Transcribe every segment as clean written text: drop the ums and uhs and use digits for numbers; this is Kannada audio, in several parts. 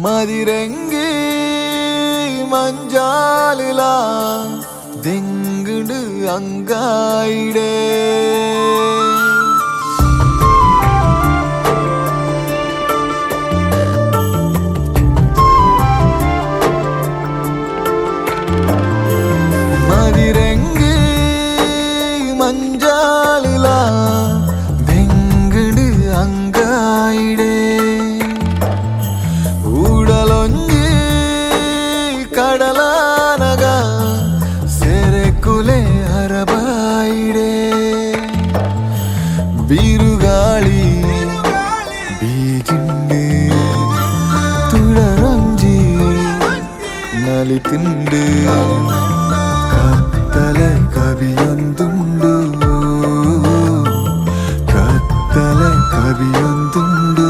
മതിരങ്കി മഞ്ചാലില ദിങ്കുണ്ട് അങ്കായിടേ മതിരങ്കി മഞ്ചാലില ദിങ്കുണ്ട് അങ്കായിടേ ಕಡಲಾನಗ ಸೆರೆ ಕುಲೆ ಹರಬಾಯಿಡೆ ಬಿರುಗಾಳಿ ಬೀಜಿಂಡೆ ತುಳರೊಂಜಿ ನಲಿತಿಂಡು ಕತ್ತಲೆ ಕವಿಯೊಂದುಂಡು ಕತ್ತಲೆ ಕವಿಯೊಂದುಂಡು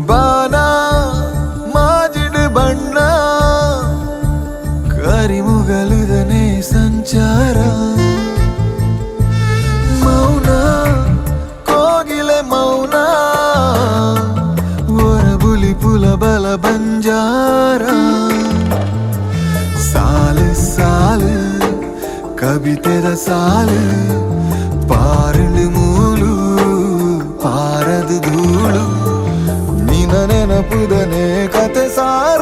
ಬಾನ ಮಾಜಿಡು ಬಣ್ಣ ಕರಿಮುಗಲುದನೆ ಸಂಚಾರ ಮೌನ ಕೋಗಿಲೆ ಮೌನ ಒರಬುಲಿ ಪುಲ ಬಲ ಬಂಜಾರ ಸಾಲು ಸಾಲು ಕವಿತೆರ ಸಾಲು ಪಾರಳು ಮೂಲು ಪಾರದು ಧೂಳು ನೆನಪುದನೆ ಕತೆ ಸಾರ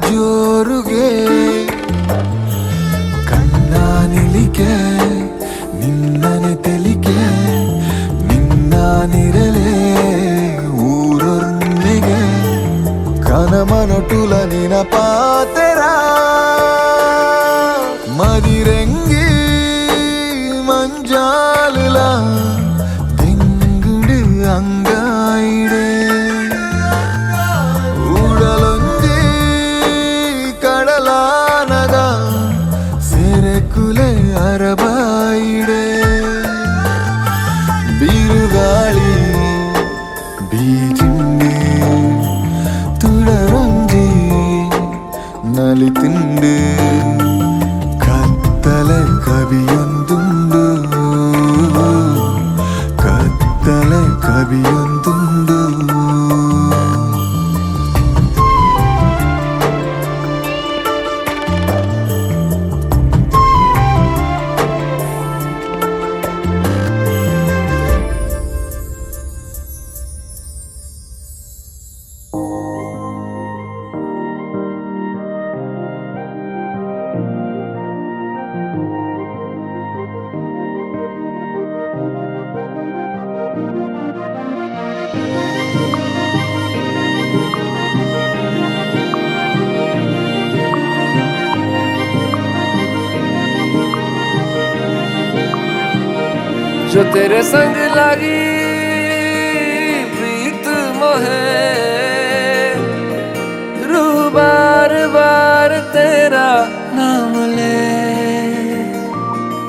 ಜೋರುಗೆ ಕಣ್ಣ ನಿಲಿಕೆ ನಿನ್ನನೆ ತೆಲಿಕೆ ನಿನ್ನ ನಿರಲೆ ಊರೊನ್ನೆಗೆ ಕನಮನೊಟುಲ ನಿನ ಪಾತೆರ ಮದಿರೆಂಗಿ ಮಂಜಾಲುಲ ದಿಂಗುಡು ಅಂಗಾಯಿಡೆ ಕಡಲಾನಗ ಸೆರೆ ಕುಲೆ ಹರಬಾಯಿಡೆ ಬಿರುಗಾಳಿ ಬೀಜಿಂಡೆ ತುಳರೊಂಜಿ ನಲಿತಿಂಡು ಕತ್ತಲೆ ಕವಿಯೊಂದುಂಡು ಕತ್ತಲೆ ಕವಿಯೊಂದುಂಡು जो तेरे संग लागी प्रीत मोहे, रू बार बार तेरा नाम ले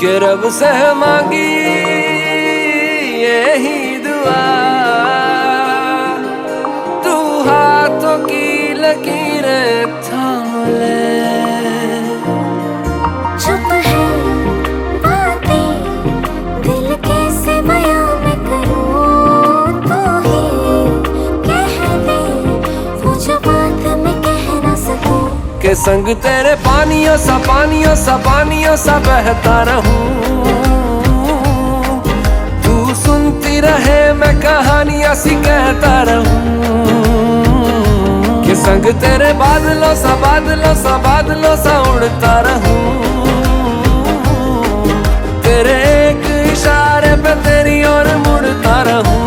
के रब से मांगी यही दुआ, तू हाथों की लकीरें थाम ले। चुप है बातें दिल कैसे बयां मैं करूं, तू ही कह दे वो जो बात मैं कह ना सकूं। के संग तेरे पानियों सा पानियों सा पानियों सा बहता रहूं, तू सुनती रहे मैं कहानियां सी कहता रहूं। के संग तेरे बादलों सा बादलों सा बादलों सा उड़ता रहूं, तेरे एक इशारे पे तेरी ओर मुड़ता रहूं।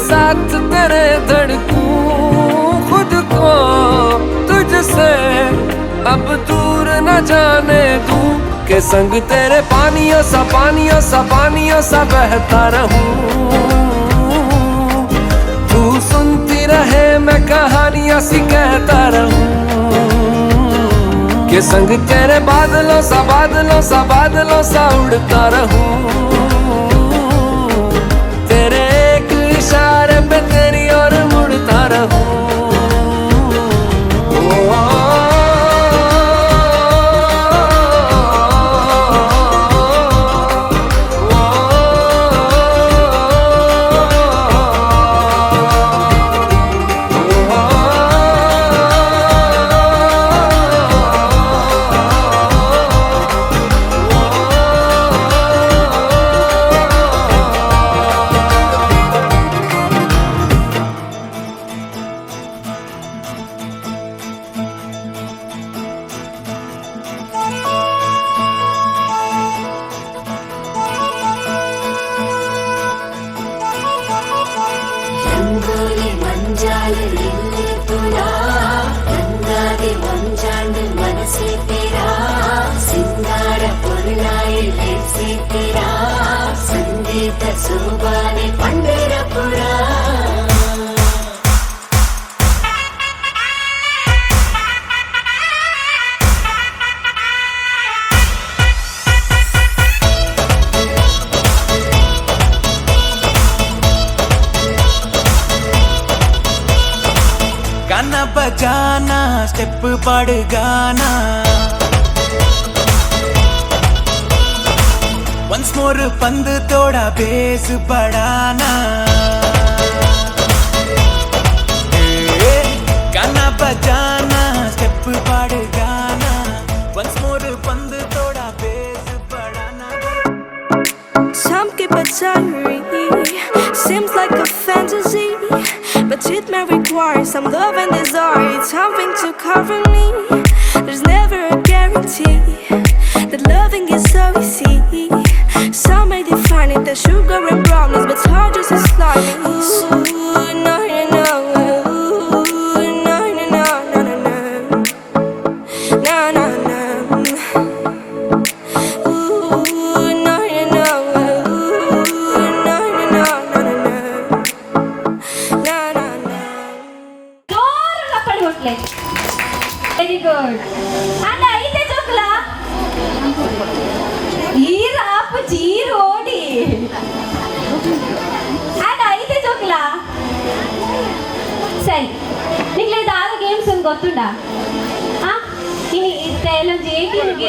साथ तेरे धड़कूं खुद को तुझसे अब दूर न जाने दूं, के संग तेरे पानियों सा पानियों सा पानियों सा बहता रहूं, तू सुनती रहे मैं कहानियां सी कहता रहूं। के संग तेरे बादलों सा बादलों सा बादलों सा उड़ता रहूं, तेरे एक इशारे पे तेरी ओर मुड़ता रहूं। संगीत सुबाने पंडरपुरा गाना बजाना स्टेप पड़ गाना वंस मोर पंद तोड़ा बेस बढ़ाना, गाना बजाना स्टेप पड़ गाना वंस मोर पंद तोड़ा बेस बढ़ाना। Some keep it diary, seems like a fantasy, but it may require some love and desire, something to cover me. There's never a guarantee that loving is so easy. Some may define it as sugar and brownies, but hard just as slimy. Ooh, no, no, no. Ooh, no, no, no, no, no, no. ಗೊತ್ತುಂಡ ಇನಿ ಎಲ್ಲ ಜೇಟಿಗೆ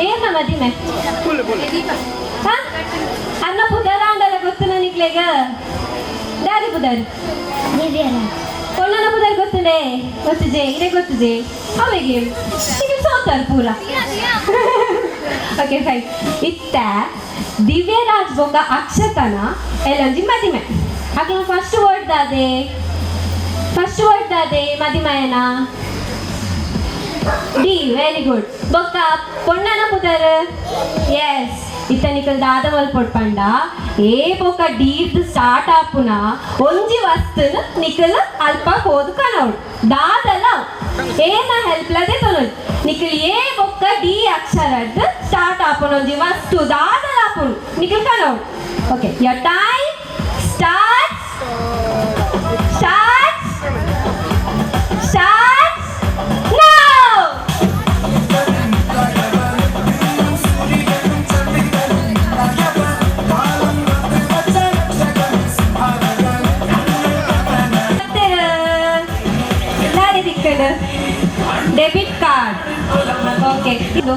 ಏನ ಮದಿಮೆ ಅನ್ನ ಪುದರಾಂಡಲ ಗೊತ್ತು ನನಗ್ಲೇಗ ದಾರಿ ಪುದರ್ ಕೊಲ್ಲನ ಪುದರ್ ಗೊತ್ತುಂಡೆ ಗೊತ್ತುಜೆ ಇದೇ ಗೊತ್ತುಜೆ ಅವೆಗೆ ಈಗ ಸೋತಾರ ಪೂರ ಓಕೆ ಫೈನ್ ಇತ್ತ ದಿವ್ಯರಾಜ್ ಬೊಕ್ಕ ಅಕ್ಷತನ ಎಲ್ಲೊಂಜಿ ಮದಿಮೆ ಹಾಗೆ ಫಸ್ಟ್ ವರ್ಡ್ ದಾದೆ ಮದಿಮಯನ ಡಿ ವೆರಿ ಗುಡ್ ಬೊಕ್ಕ ಪೊಣ್ಣನ ಪುದರ್ ಎಸ್ ಇತ್ತ ನಿಕಲ್ ದಾದ ಮಲ್ಪೊಡ್ ಏ ಬೊಕ್ಕ ಡೀದ್ ಸ್ಟಾರ್ಟ್ ಆಪುನ ಒಂಜಿ ವಸ್ತುನ ನಿಕಲ್ ಅಲ್ಪ ಹೋದು ಕನೌಡ್ ದಾದಲ ಏನ ಹೆಲ್ಪ್ಲದೆ ತೊನೊಡ್ ನಿಕಲ್ ಏ ಬೊಕ್ಕ ಡಿ ಅಕ್ಷರದ್ ಸ್ಟಾರ್ಟ್ ಆಪುನ ಒಂಜಿ ವಸ್ತು ದಾದಲ ಆಪುನ್ ನಿಕಲ್ ಕನೌಡ್ okay your time start debit card okay ಇದು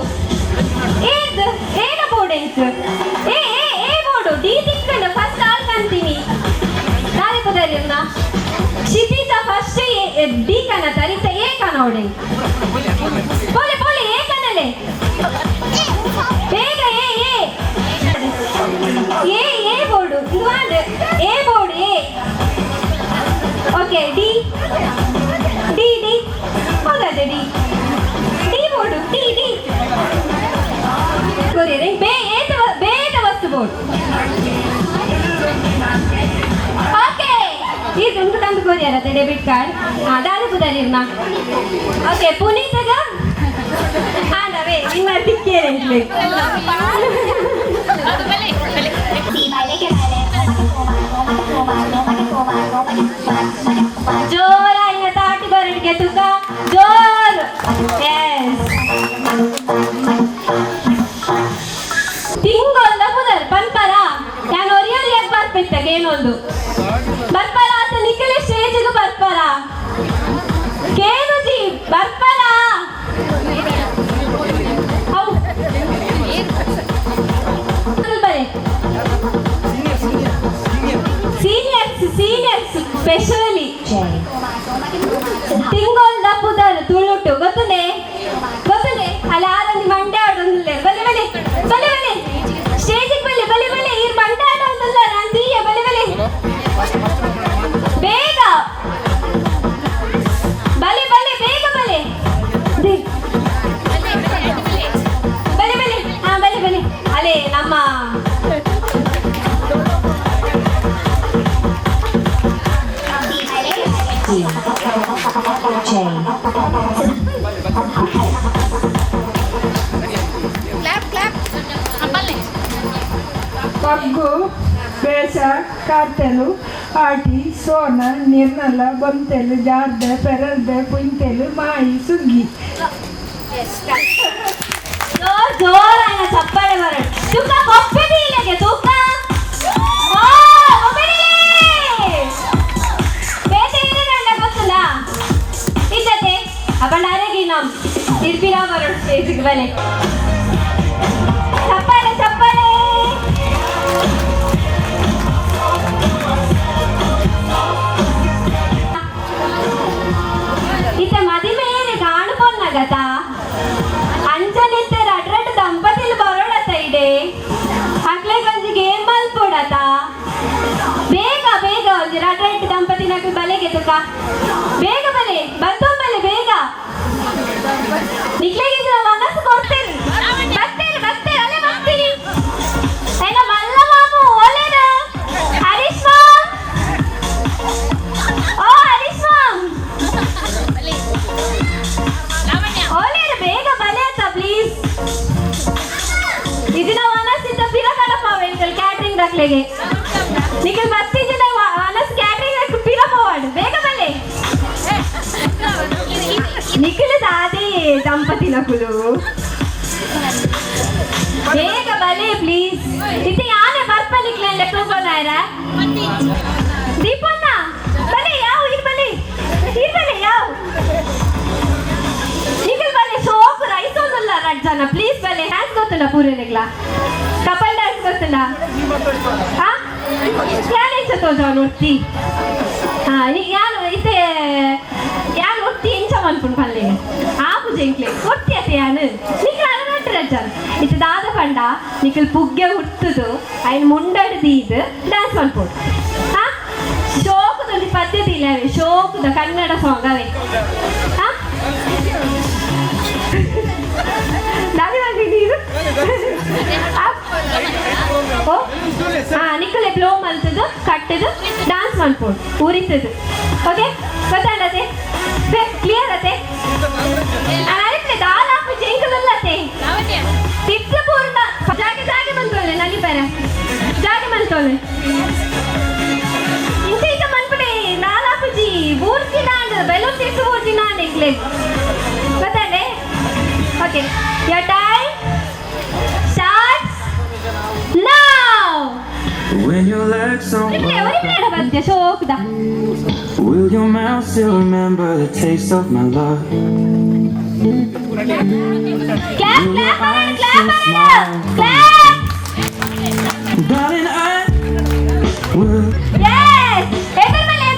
ಏನ ಬೋರ್ಡ್ ಏ ಬೋರ್ಡು ಡಿ ತಿಕ್ಕಂಡು ಫಸ್ಟ್ ಆಲ್ ಕಂತೀನಿ ದಾರಿ ಪದರಿನ ಕ್ಷಿತಿತ ಫಸ್ಟ್ ಡಿ ಕನ ತರಿತ ಏ ಕನೋಡೆ ಬೋಲೆ ಏ ಕನಲೆ ಬೇಗ ಏ ಬೋರ್ಡು ಇದು ವಾಂಡ್ ಏ ಬೋರ್ಡ್ ಏ ಓಕೆ ಡಿ ಹೋಗದೆ ಡಿ ಬೋರ್ಡು ಡಿ ಕೊರಿಯರೆ ಬೇದ ವಸ್ತು ಬೋರ್ಡ್ ಓಕೆ ಇದು ಉಂಟು ತಂದು ಕೊರಿಯರ್ ಅದೇ ಡೆಬಿಟ್ ಕಾರ್ಡ್ ದಾರಿ ಪುದರಿರ್ನ ಓಕೆ ಪುನೀತಗ ಹಾಡವೇ ನಿಮ್ಮ ತಿಕ್ಕೇರೆ ಜೋರ ಇನ್ನ ತಾಟಿ ಬರಡಿಗೆ ತುಕ ಜೋರ್ ತಿಂಗೊಂದ ಪುದರ್ ಪನ್ಪರ ನಾನು ಒರಿಯೊರಿಯಾಗಿ ಬರ್ಪಿತ್ತಾಗ ಏನೊಂದು ಬರ್ಪರ ಅಂತ ನಿಖಿಲೆ ಸ್ಟೇಜಿಗೆ ಬರ್ಪರ ಕೇನುಜಿ ಬರ್ಪರ ಸೀನಿಯರ್ಸ್ ಸ್ಪೆಷಲಿ ತಿಂಗೊಲ್ದ ಪುದರ್ ತುಳುಟು ಗೊತ್ತುಂಡೆ ಅಲ್ಲಿ ಆರೊಂದು ಮಂಡೆ ಆಡೊಂದಿಲ್ಲ ಬಲೆ ಸ್ಟೇಜಿಗೆ ಬಲೆ ಈ ಮಂಡೆ ಆಡೊಂದಿಲ್ಲ ಅಂತೀಯ ಬಲೆ ಬೇಗ ಬೇಗ ಬಲೆ ಅಲ್ಲೇ ನಮ್ಮ పగ్గు బేస కార్తెలు ఆటి సోన నిర్మల బొంతెలు జార్ద పెరల్ద పుంతెలు మాయి సుగ్గి ಜೋರ ಚಪ್ಪಳೆ ಬರ ತುಕ ಕೊಪ್ಪೆದಿ ಇಲ್ಲಗೆ ತುಕ अपन डायरेक्ट इनाम तिरपिरा बरोड स्टेजिक बले चप्पले इते मदिमेने काणुकोन्नगत अंचनिते रड्रड ದಂಪತಿಲು ಬರೋಡತ ಇಡೆ ಅಕ್ಲೆ ಗೊಂಜಿ ಗೇಮ್ ಮಲ್ಪೊಡತ ಬೇಗ ಒಂಜಿ ರಡ್ರಡ್ ದಂಪತಿನಕ್ಕೆ ಬಲೆಗೆ ತುಕ ಬೇಗ ಬಲೆ ಬಂತೊಂಬಲೆ ಬೇಗ ನಿಕ್ಲೆಗಿದ್ರೆ ಮನಸ್ಸು ಕೊಡ್ತೇನೆ ಬರ್ತೇನೆ ಅಲ್ಲೇ ಬರ್ತೀನಿ ಏನ ಮಲ್ಲ ಮಾಮು ಒಳ್ಳೆದ ಹರೀಶ್ ಮಾಮ್ ಹರೀಶ್ ಮಾಮ್ ಒಳ್ಳೆದ ಬೇಗ ಬಲೆ ಅಂತ ಪ್ಲೀಸ್ ಇದನ್ನ ಮನಸ್ಸಿಂದ ಪಿರಕಡಪ್ಪ ವೆಂಕಲ್ ಕ್ಯಾಟ್ರಿಂಗ್ ರಕ್ಲೆಗೆ ನಿಖಿಲ್ ಬರ್ತಿದ್ದ ಮನಸ್ಸು ಕ್ಯಾಟ್ರಿಂಗ್ ಪಿರಪವಾಡು ಬೇಗ ಬಲೆ ನಿಖಿಲ್ ದಾದಿ ದಂಪತಿ ನಕುಲು ಬೇಗ ಬಲೆ ಪ್ಲೀಸ್ ಇದು ಯಾನೆ ಬರ್ಪಲಿಕ್ಲೆ ಲೆಕ್ಕ ದೀಪಣ್ಣ ಬಲೆ ಯಾವ ಇದು ಬಲೆ ರಡ್ಜನ ಪ್ಲೀಸ್ ಬಲೆ ಡ್ಯಾನ್ಸ್ ಗೊತ್ತುಂಡ ಪೂರೈನೆಗ್ಲ ಕಪಲ್ ಡ್ಯಾನ್ಸ್ ಗೊತ್ತುಂಡ ಹಾ ಯಾರು ಎಂಚ ತೋಜ ನೋಡ್ತಿ ಹಾ ಯಾರು ಇತ್ತೆ ಯಾರು ಒತ್ತಿ ಎಂಚ ಮನ್ಪುಂಡು ಪಲ್ಲೆ ಆಪು ಜೆಂಕ್ಲೆ ಒತ್ತಿ ಅತ್ತೆ ಯಾನು ನಿಕ್ಲ ಅಳಗಟ್ಟು ರಡ್ಜನ್ ಇತ್ತೆ ದಾದ ಪಂಡ ನಿಕ್ಲ್ ಪುಗ್ಗೆ ಹುಟ್ಟುದು ಅಯ್ನ ಮುಂಡಡ್ ದೀದ್ ಡ್ಯಾನ್ಸ್ ಮನ್ಪುಡು ಹಾ ಶೋಕದೊಂದು ಪದ್ಧತಿ ಇಲ್ಲವೇ ಶೋಕದ ಕನ್ನಡ ಸಾಂಗ್ ಅವೇ ಹಾ ನೀರು ಓ ಹಾ ನಿಕ್ಕಲೆ ಬ್ಲೋ ಮಲ್ತದು ಕಟ್ಟದು ಡ್ಯಾನ್ಸ್ ಮನ್ಪುಡು ಉರಿತದು ಓಕೆ ಗೊತ್ತಾಡತೆ ಕ್ಲಿಯರ್ ಅತೆ ಅರೆ ದಾಲಾಪು ಜೈಕಲಲ್ಲತೆ ತಿಕ್ಕ ಪೂರ್ಣ ಜಾಗೆ ಬಂತೋಲೆ ನಲಿ ಬೇರೆ ಜಾಗೆ ಬಂತೋಲೆ ಇಂಚ ಮನ್ಪಡೆ ನಾಲಾಪುಜಿ ಬೂರ್ತಿ ನಾಂಡ್ ಬೆಲೂನ್ ತಿಕ್ಕು ಬೂರ್ತಿ ನಾಂಡ್ ಇಕ್ಲೆ ಗೊತ್ತಾಡೆ okay your time starts now. When your legs don't work, will your mouth still remember the taste of my love? Clap. Darling, I will. Yes. Edarmale.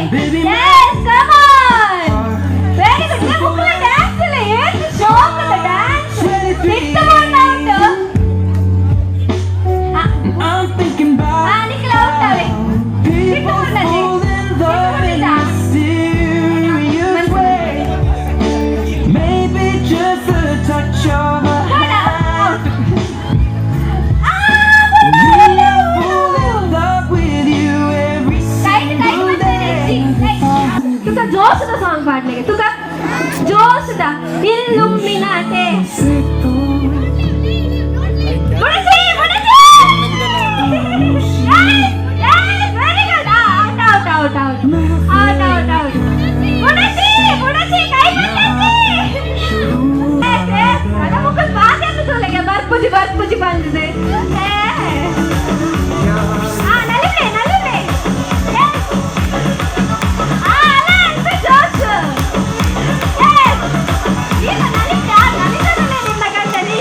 Baby, yes, come on. Very good. Na mukla dance le. Yes, shock the dance. Hit one out. I'm thinking about nikla out ave. people fall in love in mysterious ways. Maybe just a touch of a hand. Fall in love with you every single day. तुका जोश दा सॉन्ग पाडने के तुका जोश दा इल्लुमिनाटे बुडसी yes very good out बुडसी काय करते yes अरे मुझे बात है तो लगे बर्पुजी बंद से हां नलिले yes जोश yes ये नलिले निನ್ನ ಗಂಡನಿ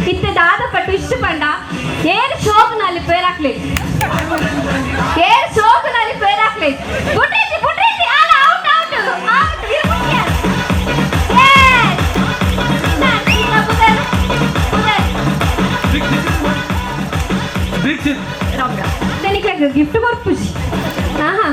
ಇತ್ತೆ ದಾದ ಪಟ್ಟು ಇಷ್ಟ ಪಂಡ ಏನ್ ಶೋಕ್ ನಲ್ಲಿ ಪೇರ್ ಹಾಕ್ಲಿ ಬಿಟ್ರಿ ಆಲ ಔಟ್ ಗಿಫ್ಟ್ ಬರ್ಪುಜಿ ಹಾ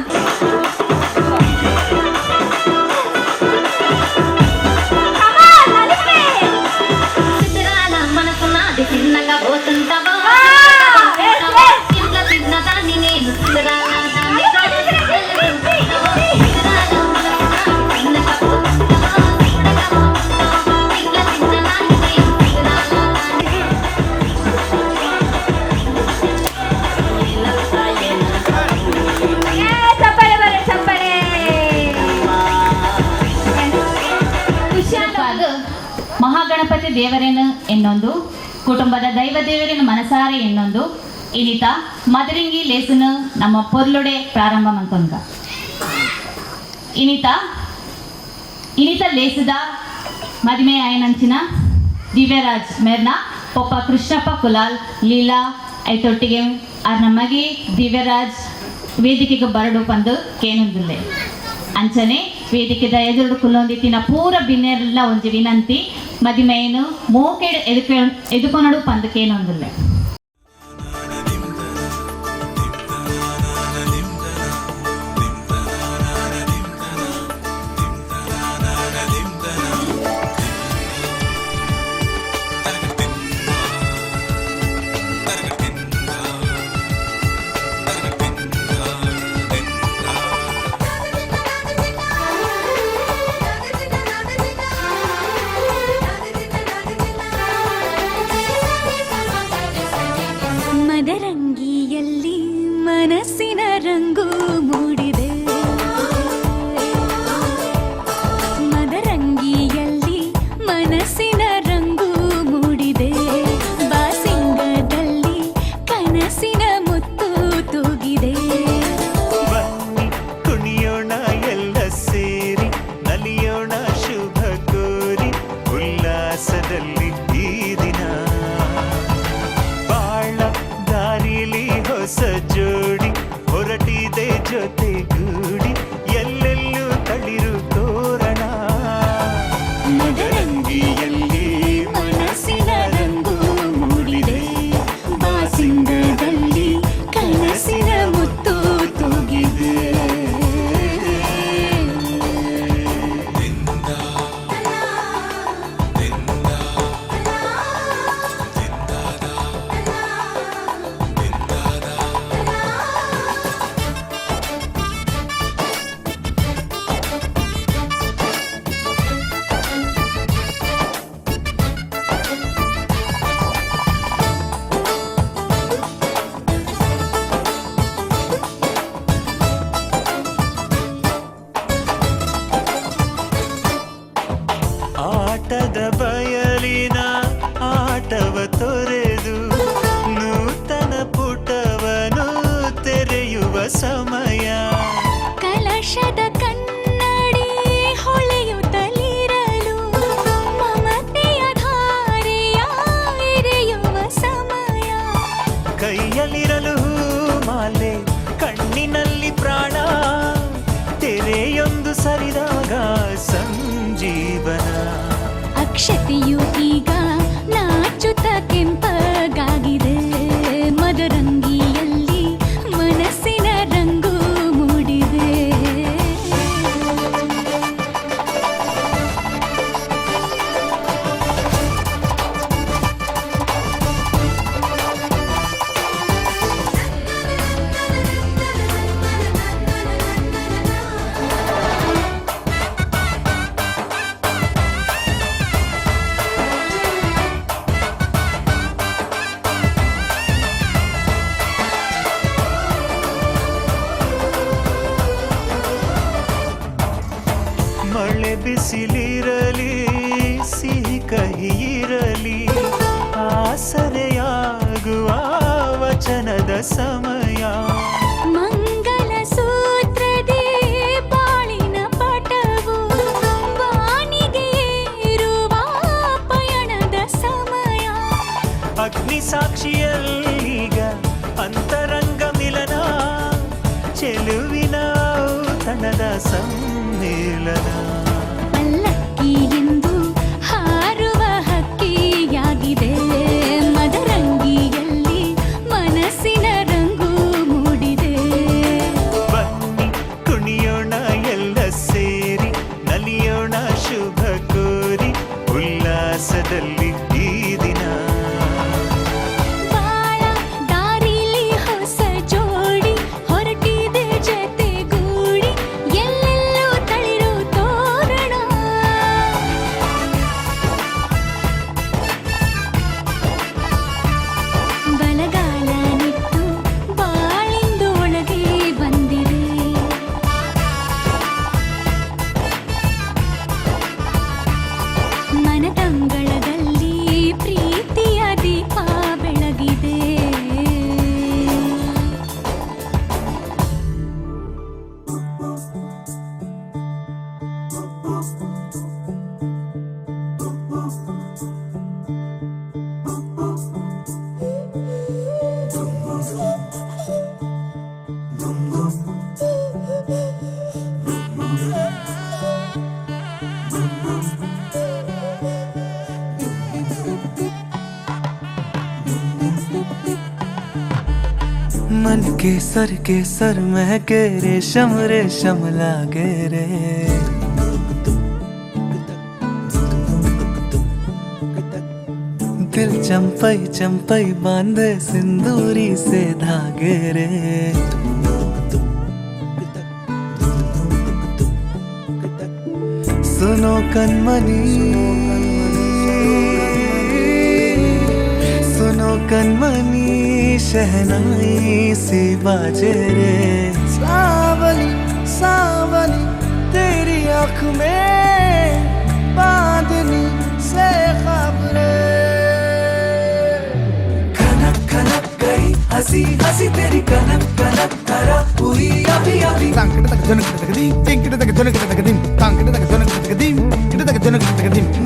ಮಹಾಗಣಪತಿ ದೇವರೇನು ಎನ್ನೊಂದು ಕುಟುಂಬದ ದೈವ ದೇವರೇನು ಮನಸಾರೆ ಎನ್ನೊಂದು ಇನಿತ ಮದರಿಂಗಿ ಲೇಸುನು ನಮ್ಮ ಪೊರ್ಲುಡೆ ಪ್ರಾರಂಭ ಮಂತೊಂಗ ಇನಿತ ಲೇಸುದ ಮದಿಮೆ ಆಯನಂಚಿನ ದಿವ್ಯರಾಜ್ ಮೇರ್ನ ಪೊಪ್ಪ ಕೃಷ್ಣಪ್ಪ ಕುಲಾಲ್ ಲೀಲಾ ಐತೊಟ್ಟಿಗೆ ಅವ್ರ ನಮಗೆ ದಿವ್ಯರಾಜ್ ವೇದಿಕೆಗೆ ಬರಡು ಬಂದು ಕೇನೊಂದಿಲ್ಲೆ ಅಂಚನೆ ವೇದಿಕೆದ ಎದುರು ಕುಲ್ಲೊಂದಿತ್ತಿನ ಪೂರ ಬಿನ್ನೆಲ್ಲ ಒಂಜಿ ವಿನಂತಿ ಮದಿಮೆಯನ್ನು ಮೋಕೆಡ್ ಎದುಕೊನಡು ಪಂದಕೇನೊಂದಿಲ್ಲೆ ಮನಸ್ಸಿನ ರಂಗು ಮೂಡಿದೆ ಮದರಂಗಿಯಲ್ಲಿ ಮನಸ್ಸಿನ ರಂಗು ಮೂಡಿದೆ ಬಾಸಿಂಗದಲ್ಲಿ ಕನಸಿನ ಮುತ್ತು ತೂಗಿದೆ ಬನ್ನಿ ಕುಣಿಯೋಣ ಎಲ್ಲ ಸೇರಿ ನಲಿಯೋಣ ಶುಭ ಕೋರಿ ಉಲ್ಲಾಸದಲ್ಲಿ ಈ ದಿನ ಬಾಳ ದಾರಿಲಿ ಹೊಸ ಜೋಡಿ ಹೊರಟಿದೆ ಜೊತೆಗೂಡಿ ಎಲ್ಲೆಲ್ಲೂ ತಳಿರು ತೋರಣ ಮದರಂಗಿಯಲ್ಲಿ ಮನಸ್ಸಿನ ರಂಗು ಮೂಡಿದೆ ಬಾಸಿಂಗದಲ್ಲಿ ಕನಸಿನ ಮುತ್ತು ತೂಗಿದೆ ಆಟದ ಬಯಲಿನ ಆಟವ ತೊರೆದು ನೂತನ ಪುಟವನು ತೆರೆಯುವ ಸಮಯ ಕಲಶದ ಕನ್ನಡಿ ಹೊಳೆಯುತ್ತಲಿರಲು ಮಮತೆಯ ಧಾರೆಯ ಎರೆಯುವ ಸಮಯ ಕೈಯಲ್ಲಿರಲು ಮಾಲೆ ಕಣ್ಣಿನಲ್ಲಿ ಪ್ರಾಣ ತೆರೆಯೊಂದು ಸರಿದಾಗ ಸಂಜೀವನ ಅಕ್ಷತೆಯು ಈಗ ನಾಚುತ್ತ ಕೆಂಪಗಾಗಿದೆ ಮದರಂಗಿಯಲ್ಲಿ ಮನಸ್ಸಿನ ರಂಗು ಮೂಡಿದೆ ಮಳೆ ಬಿಸಿಲಿರಲಿ ಸಿಹಿ ಕಹಿ ಇರಲಿ ಆಸರೆಯಾಗುವ ವಚನದ ಸಮಯ ಮಂಗಲ ಸೂತ್ರದೇ ಬಾಳಿನ ಪಟವು ಬಾನಿಗೆ ಏರುವ ಪಯಣದ ಸಮಯ ಅಗ್ನಿ ಸಾಕ್ಷಿಯಲ್ಲೀಗ ಅಂತರಂಗ ಮಿಲನ ಚೆಲುವಿನ ಔತಣದ ಸಮ್ಮೇಳನ ಪಲ್ಲಕ್ಕಿ ಎಂದು ಹಾರುವ ಹಕ್ಕಿಯಾಗಿದೆ ಮದರಂಗಿಯಲ್ಲಿ ಮನಸ್ಸಿನ ರಂಗು ಮೂಡಿದೆ ಬನ್ನಿ ಕುಣಿಯೋಣ ಎಲ್ಲ ಸೇರಿ ನಲಿಯೋಣ ಶುಭ ಕೋರಿ ಉಲ್ಲಾಸದಲ್ಲಿ ಈ ದಿನ ಬಾಳ ದಾರಿಲಿ ಹೊಸ ಜೋಡಿ ಹೊರಟಿದೆ ಜೊತೆಗೂಡಿ ಎಲ್ಲೆಲ್ಲೂ ತಳಿರು ತೋರಣ ಬಲಗಾಲ ನಿಟ್ಟು ಬಾಳಿಂದು ಒಳಗೆ ಬಂದಿದೆ ಮನದಂಗಳದಲ್ಲಿ ಪ್ರೀತಿಯ ದೀಪ ಬೆಳಗಿದೆ मन के सर महके रेशम रेशम लागे रे दिल चंपई चंपई बांधे सिंदूरी से धागे रे सुनो कनमनी सुनो कनमनी शहनाई सी बाजे रे। सावली सावली तेरी आँख में बांधनी से खबरे। खनक खनक गई हंसी हंसी तेरी कनक कनक धरा हुई अभी अभी।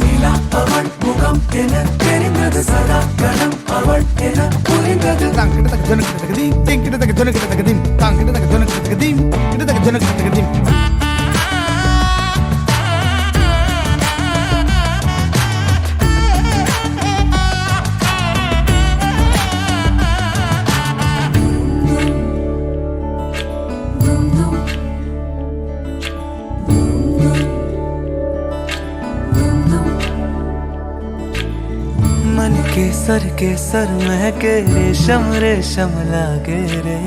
नीला पवन मुखम एन तेरिंगद सदा गणम पवन एन पुरिंगद। मन केसर केसर महके रेशम रेशम लागे रे।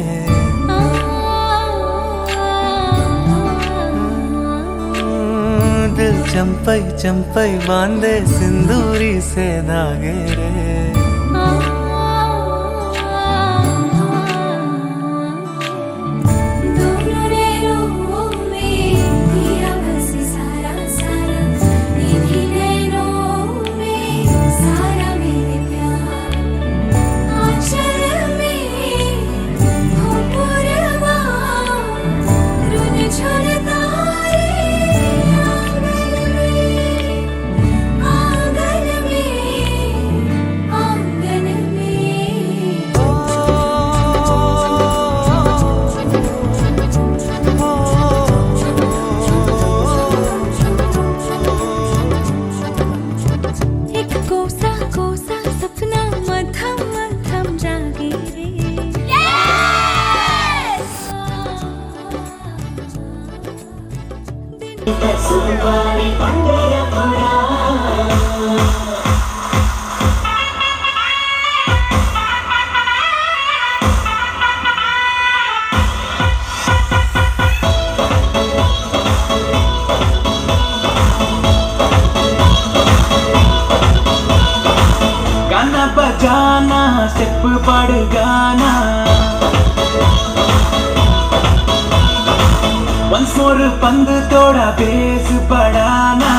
दिल चंपई चंपई बांधे सिंदूरी से धागे रे। गाना बजाना स्टेप पड़ गाना once more पंद तोड़ा बेस बढ़ाना।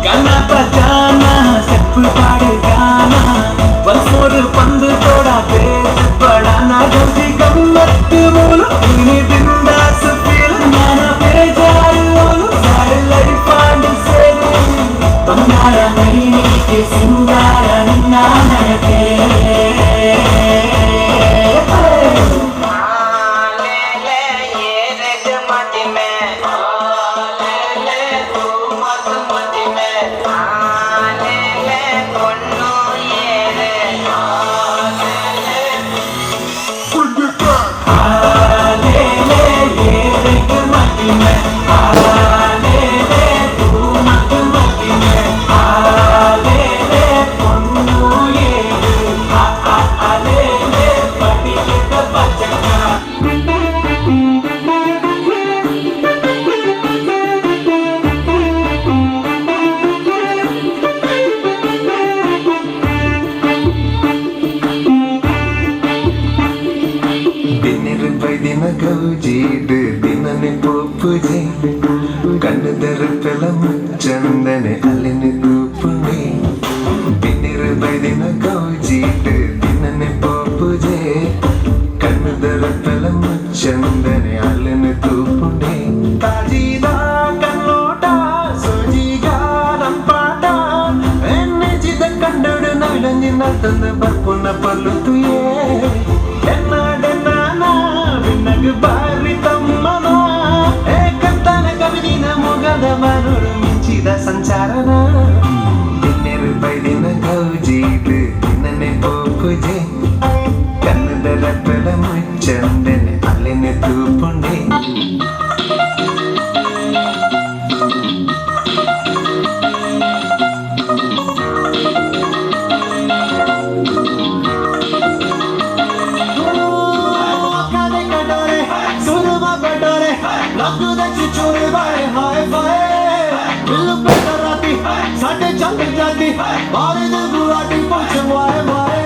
गाना बजाना स्टेप पड़ गाना once more पंद तोड़ा बेस बढ़ाना। जल्दी गम्मत बोलो इन्हीं बिंदास फील नाना बेजार बोलो सारे लाइफ आंड से बंगारा नहीं के सिंगारा नाना के। चंदन अलिन रूपने बिनिर बैदिन गौजीट दिनन पोपुजे कन्नदर पलम चंदन अलिन रूपने ताजीदा कन्नोटा सोजीगा रंपाटा एन्ने जिद कंडड नविलंजिन तंद बर्पुन पल्लुतुये एन्ना डेन्ना विनग बारी तम्मना एकंतन कविदिन मोगद मनुर मिंचिद संचारನ दिनेर बैदिन गौजीट दिनने पोपुजे कन्नदर पलम चंदन अलिन रूपने साढ़े चंद जाती बारे बुआ ವಾಯ್ ವಾಯ್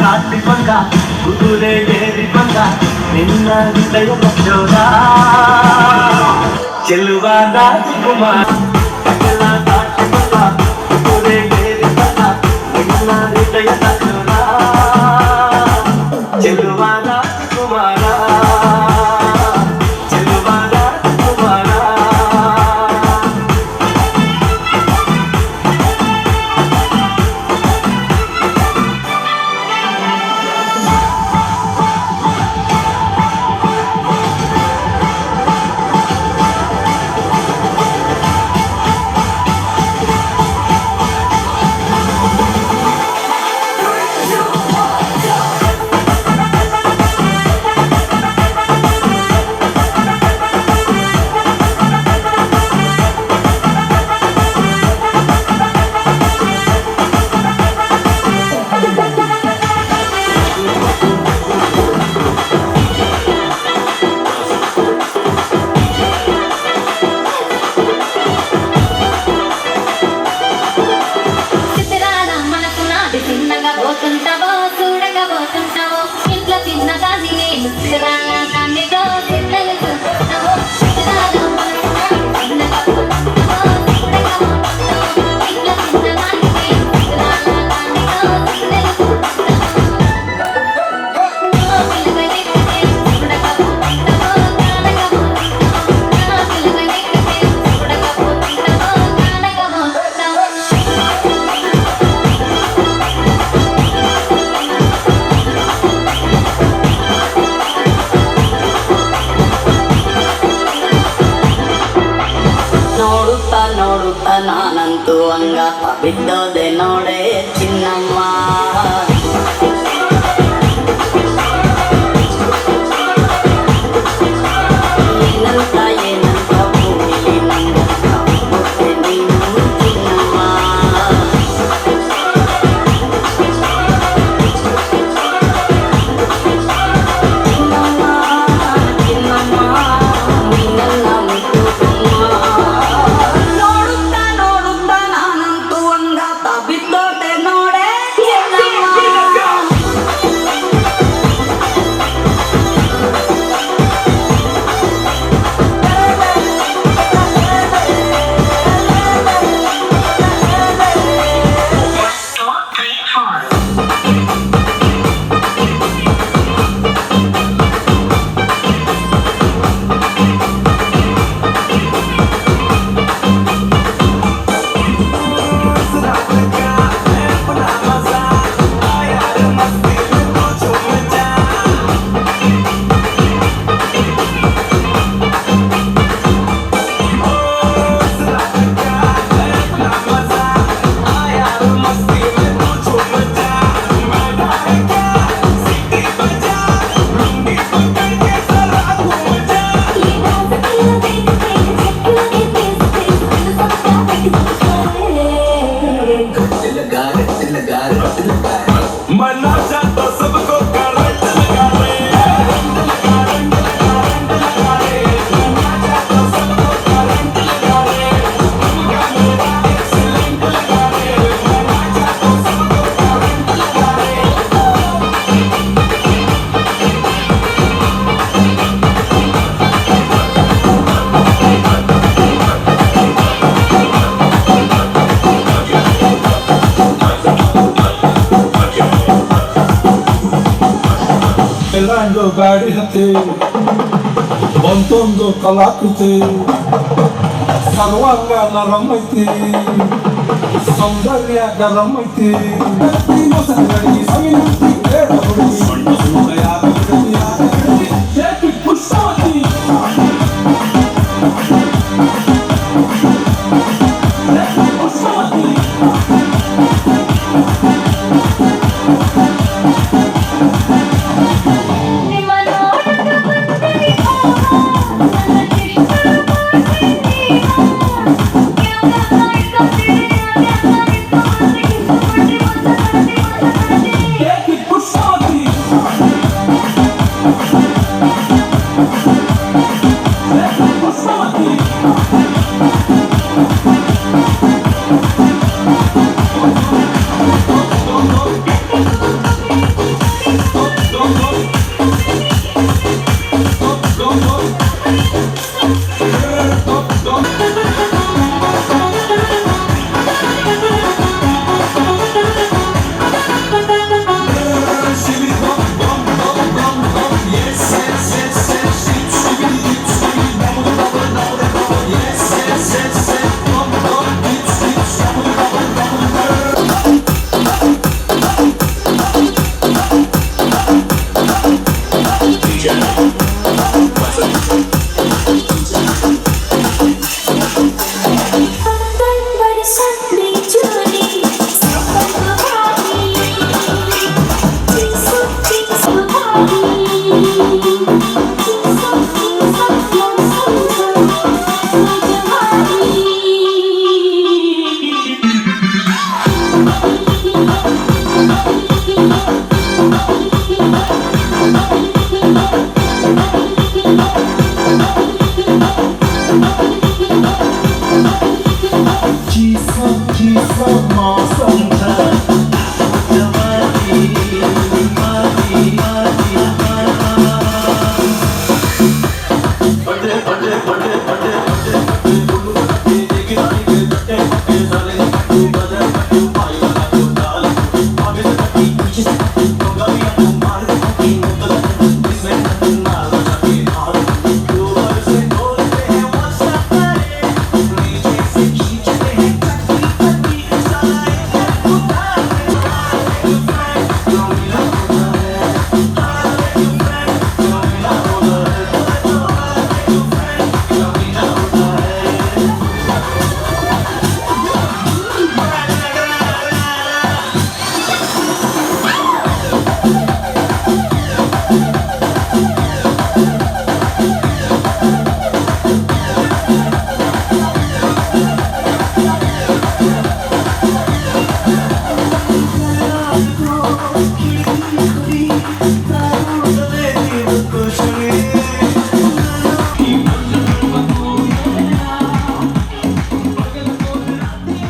ಕಾಟಿ ಬಂದ ಕುದುರೆ ಏರಿ ಬಂದ ನಿನ್ನ ಹೃದಯ ಜೋರ ಚೆಲುವ ರಾಜಕುಮಾರ ಕಾಟಿ ಬಂದ ಕುದುರೆ ಏರಿ ಬಂದ ನಿನ್ನ ಹೃದಯ ಜೋರ ಚೆಲುವ ರಾಜಕುಮಾರ ಚೆಲುವ ರಾಜಕುಮಾರ ನೋಡುತ್ತಾ ನಾನಂತೂ ಹಂಗ ಬಿದ್ದೋದೆ ನೋಡೆ ಚಿನ್ನಮ್ಮ. ಲ್ಯಾಂಡು ಗಾಡಿ ಹತ್ತಿ ಬಂತೊಂದು ಕಲಾಕೃತಿ ಸರ್ವಾಂಗ ನರಂ ಐತಿ ಸೌಂದರ್ಯ ಗರಂ ಐತಿ ಪುಷ್ಪವತಿ Pode